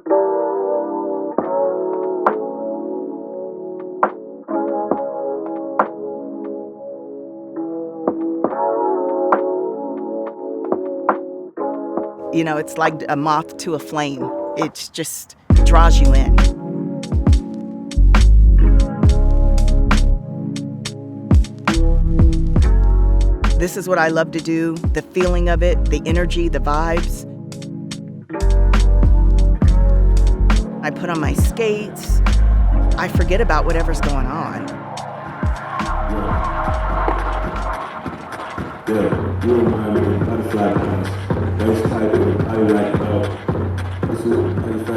You know, it's like a moth to a flame. It just draws you in. This is what I love to do, the feeling of it, the energy, the vibes. I put on my skates. I forget about whatever's going on.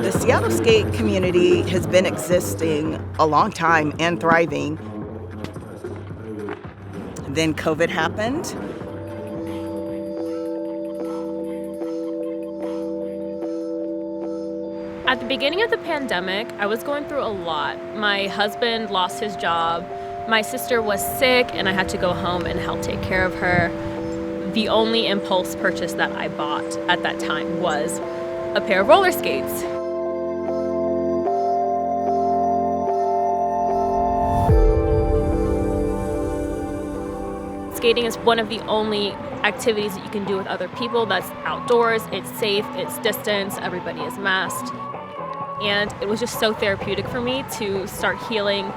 The Seattle skate community has been existing a long time and thriving. Then COVID happened. At the beginning of the pandemic, I was going through a lot. My husband lost his job. My sister was sick, and I had to go home and help take care of her. The only impulse purchase that I bought at that time was a pair of roller skates. Skating is one of the only activities that you can do with other people that's outdoors. It's safe, it's distance, everybody is masked. And it was just so therapeutic for me to start healing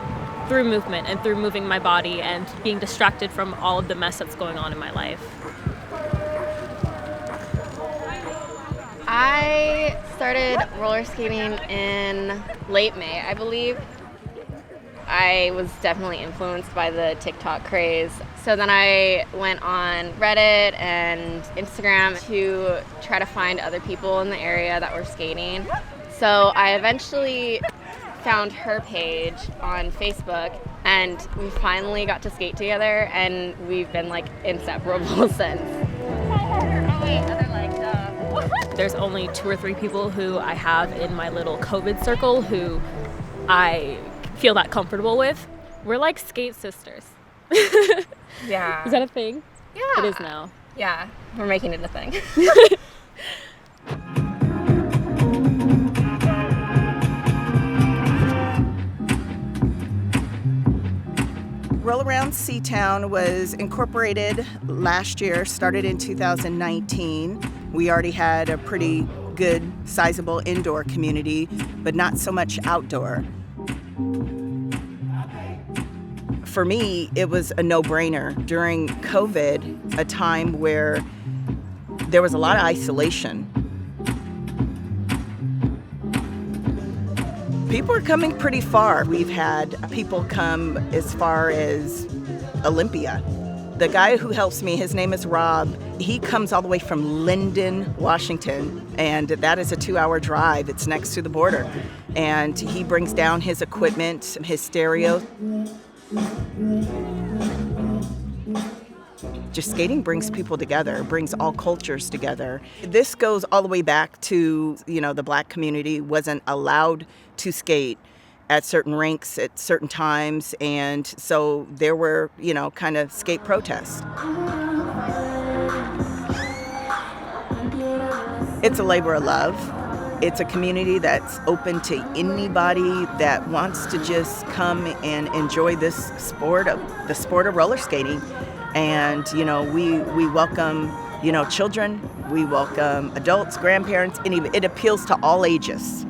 through movement and through moving my body and being distracted from all of the mess that's going on in my life. I started roller skating in late May, I believe. I was definitely influenced by the TikTok craze. So then I went on Reddit and Instagram to try to find other people in the area that were skating. So I eventually found her page on Facebook, and we finally got to skate together, and we've been like inseparable since. There's only 2 or 3 people who I have in my little COVID circle who I feel that comfortable with. We're like skate sisters. Yeah. Is that a thing? Yeah. It is now. Yeah, we're making it a thing. Roll Around Seatown was incorporated last year, started in 2019. We already had a pretty good, sizable indoor community, but not so much outdoor. For me, it was a no-brainer. During COVID, a time where there was a lot of isolation. People are coming pretty far. We've had people come as far as Olympia. The guy who helps me, his name is Rob. He comes all the way from Linden, Washington, and that is a 2-hour drive. It's next to the border. And he brings down his equipment, his stereo. Just skating brings people together, brings all cultures together. This goes all the way back to, the Black community wasn't allowed to skate at certain rinks at certain times, and so there were, kind of skate protests. It's a labor of love. It's a community that's open to anybody that wants to just come and enjoy the sport of roller skating. And, we welcome, children, we welcome adults, grandparents, and it appeals to all ages.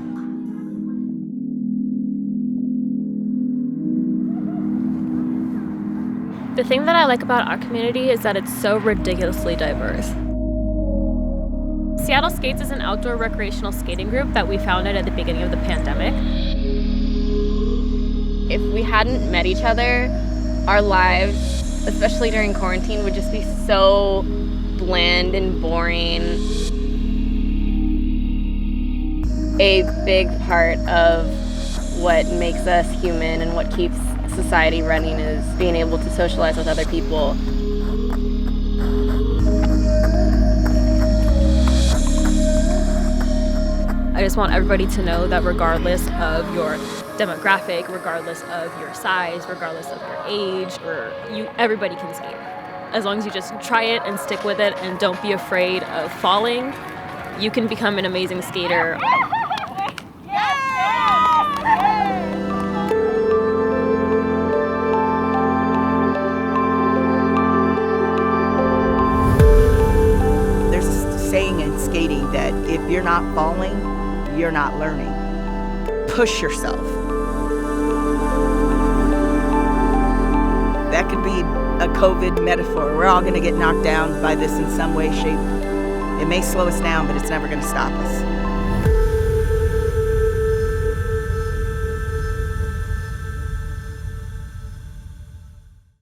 The thing that I like about our community is that it's so ridiculously diverse. Seattle Skates is an outdoor recreational skating group that we founded at the beginning of the pandemic. If we hadn't met each other, our lives, especially during quarantine, would just be so bland and boring. A big part of what makes us human and what keeps society running is being able to socialize with other people. I just want everybody to know that regardless of your demographic, regardless of your size, regardless of your age, everybody can skate. As long as you just try it and stick with it and don't be afraid of falling, you can become an amazing skater. If you're not falling, you're not learning. Push yourself. That could be a COVID metaphor. We're all going to get knocked down by this in some way, shape. It may slow us down, but it's never going to stop us.